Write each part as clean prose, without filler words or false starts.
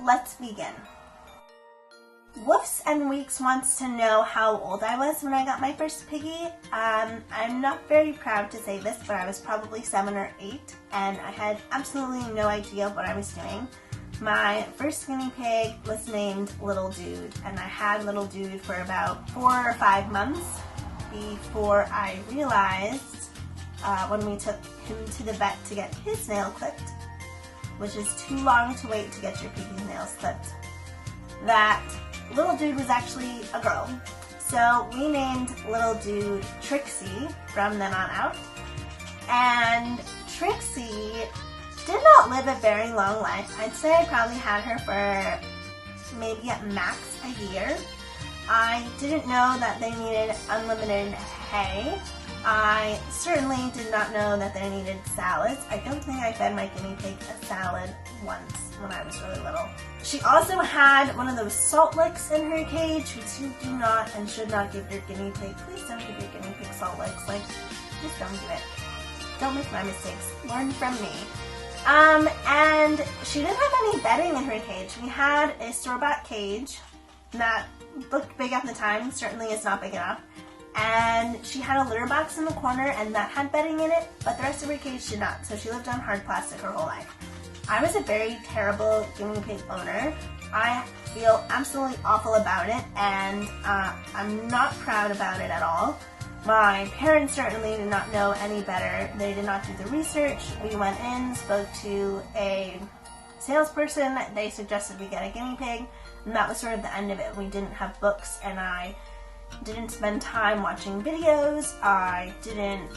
let's begin. Woofs and Weeks wants to know how old I was when I got my first piggy. I'm not very proud to say this, but I was probably 7 or 8, and I had absolutely no idea what I was doing. My first guinea pig was named Little Dude, and I had Little Dude for about 4 or 5 months before I realized when we took him to the vet to get his nail clipped, which is too long to wait to get your piggy's nails clipped, that Little Dude was actually a girl. So we named Little Dude Trixie from then on out. And Trixie did not live a very long life. I'd say I probably had her for maybe at max a year. I didn't know that they needed unlimited hay. I certainly did not know that they needed salads. I don't think I fed my guinea pig a salad once when I was really little. She also had one of those salt licks in her cage, which you do not and should not give your guinea pig. Please don't give your guinea pig salt licks. Like, just don't do it. Don't make my mistakes. Learn from me. And she didn't have any bedding in her cage. We had a store-bought cage that looked big at the time, certainly is not big enough. And she had a litter box in the corner, and that had bedding in it, but the rest of her cage did not, so she lived on hard plastic her whole life. I was a very terrible guinea pig owner. I feel absolutely awful about it, and I'm not proud about it at all. My parents certainly did not know any better. They did not do the research. We went in, spoke to a salesperson. They suggested we get a guinea pig, and that was sort of the end of it. We didn't have books, and I didn't spend time watching videos. I didn't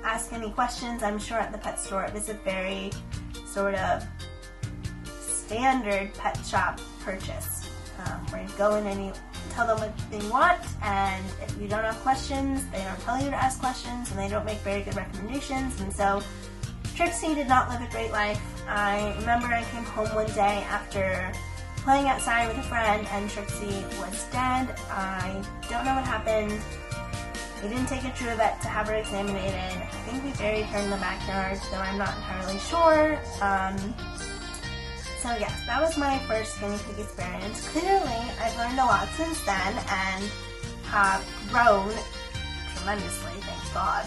ask any questions. I'm sure at the pet store it was a very sort of standard pet shop purchase, where you go in and you tell them what they want, and if you don't have questions, they don't tell you to ask questions, and they don't make very good recommendations. And so Trixie did not live a great life. I remember I came home one day after playing outside with a friend, and Trixie was dead. I don't know what happened. We didn't take her to a vet to have her examined. I think we buried her in the backyard, though I'm not entirely sure. So yes, that was my first guinea pig experience. Clearly, I've learned a lot since then and have grown tremendously, thank God.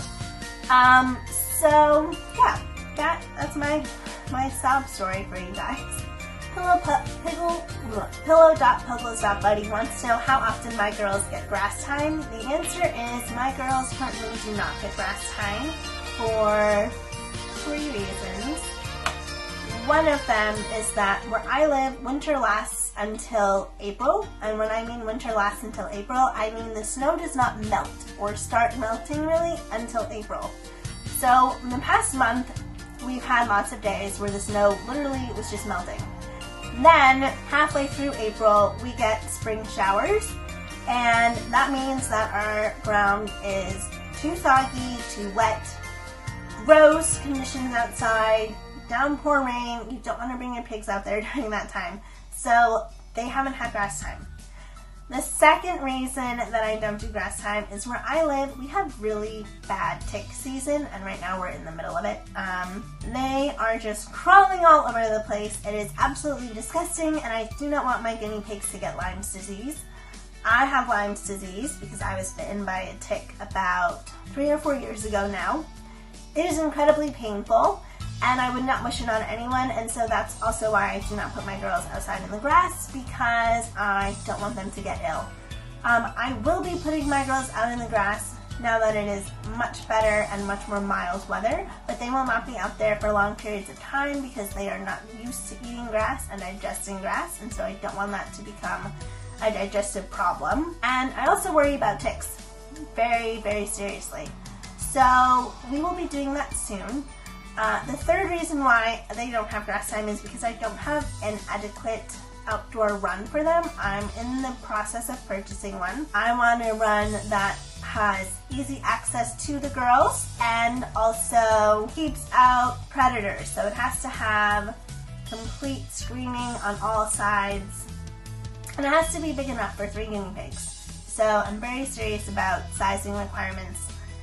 So yeah, that's my sob story for you guys. Pillow.puggles.buddy wants to know how often my girls get grass time. The answer is my girls currently do not get grass time for 3 reasons. One of them is that where I live, winter lasts until April. And when I mean winter lasts until April, I mean the snow does not melt or start melting really until April. So in the past month, we've had lots of days where the snow literally was just melting. Then, halfway through April, we get spring showers, and that means that our ground is too soggy, too wet, gross conditions outside, downpour rain. You don't want to bring your pigs out there during that time. So, they haven't had grass time. The second reason that I don't do grass time is where I live, we have really bad tick season, and right now we're in the middle of it. They are just crawling all over the place. It is absolutely disgusting, and I do not want my guinea pigs to get Lyme's disease. I have Lyme's disease because I was bitten by a tick about 3 or 4 years ago now. It is incredibly painful, and I would not wish it on anyone, and so that's also why I do not put my girls outside in the grass, because I don't want them to get ill. I will be putting my girls out in the grass now that it is much better and much more mild weather, but they will not be out there for long periods of time because they are not used to eating grass and digesting grass, and so I don't want that to become a digestive problem. And I also worry about ticks very, very seriously. So we will be doing that soon. The third reason why they don't have grass time is because I don't have an adequate outdoor run for them. I'm in the process of purchasing one. I want a run that has easy access to the girls and also keeps out predators. So it has to have complete screening on all sides, and it has to be big enough for 3 guinea pigs. So I'm very serious about sizing requirements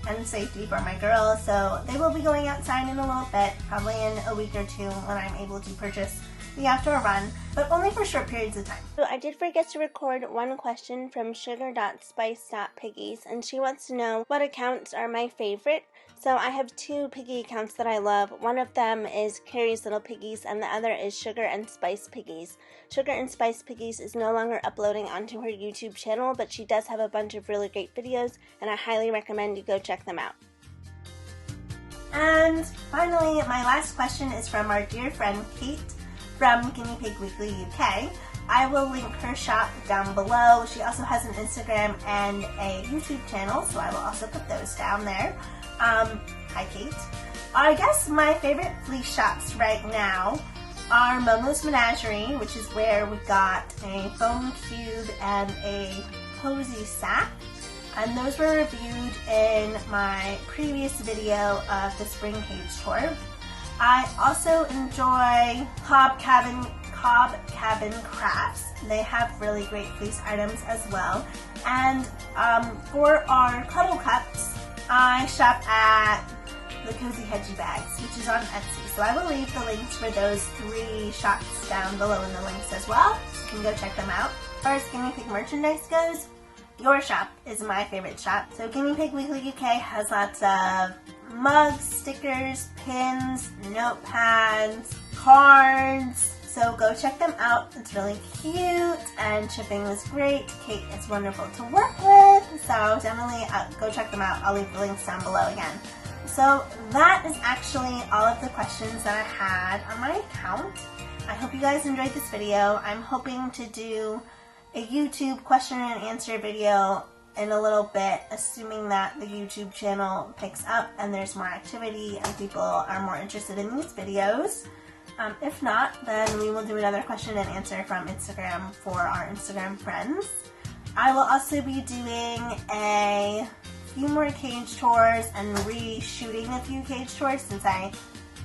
and safety for my girls. So they will be going outside in a little bit, probably in a week or two when I'm able to purchase the outdoor run, but only for short periods of time. So I did forget to record one question from sugar.spice.piggies, and she wants to know what accounts are my favorite. So I have two piggy accounts that I love. One of them is Cari's Little Piggies, and the other is Sugar and Spice Piggies. Sugar and Spice Piggies is no longer uploading onto her YouTube channel, but she does have a bunch of really great videos, and I highly recommend you go check them out. And finally, my last question is from our dear friend Kate from Guineapig Wheekly UK. I will link her shop down below. She also has an Instagram and a YouTube channel, so I will also put those down there. Hi Kate. I guess my favorite fleece shops right now are Momo's Menagerie, which is where we got a foam cube and a cozy sack. And those were reviewed in my previous video of the spring cage tour. I also enjoy Cobb Cabin Crafts. They have really great fleece items as well. And for our cuddle cups, I shop at the Cozy Hedgie Bags, which is on Etsy. So I will leave the links for those 3 shops down below in the links as well, so you can go check them out. As far as Guinea Pig merchandise goes, your shop is my favorite shop. So Guineapig Wheekly UK has lots of mugs, stickers, pins, notepads, cards. So go check them out. It's really cute and shipping was great. Kate is wonderful to work with. So definitely go check them out. I'll leave the links down below again. So that is actually all of the questions that I had on my account. I hope you guys enjoyed this video. I'm hoping to do a YouTube question and answer video in a little bit, assuming that the YouTube channel picks up and there's more activity and people are more interested in these videos. If not, then we will do another question and answer from Instagram for our Instagram friends. I will also be doing a few more cage tours and re-shooting a few cage tours since I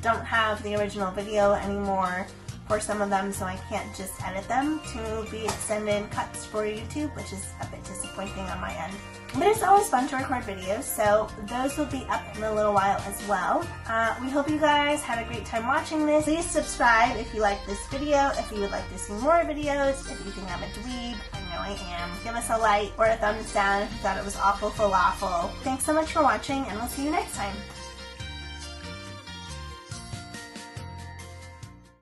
don't have the original video anymore for some of them, so I can't just edit them to be extended cuts for YouTube, which is a bit disappointing on my end. But it's always fun to record videos, so those will be up in a little while as well. We hope you guys had a great time watching this. Please subscribe if you like this video, if you would like to see more videos, if you think I'm a dweeb. I know I am. Give us a like or a thumbs down if you thought it was awful falafel. Thanks so much for watching, and we'll see you next time.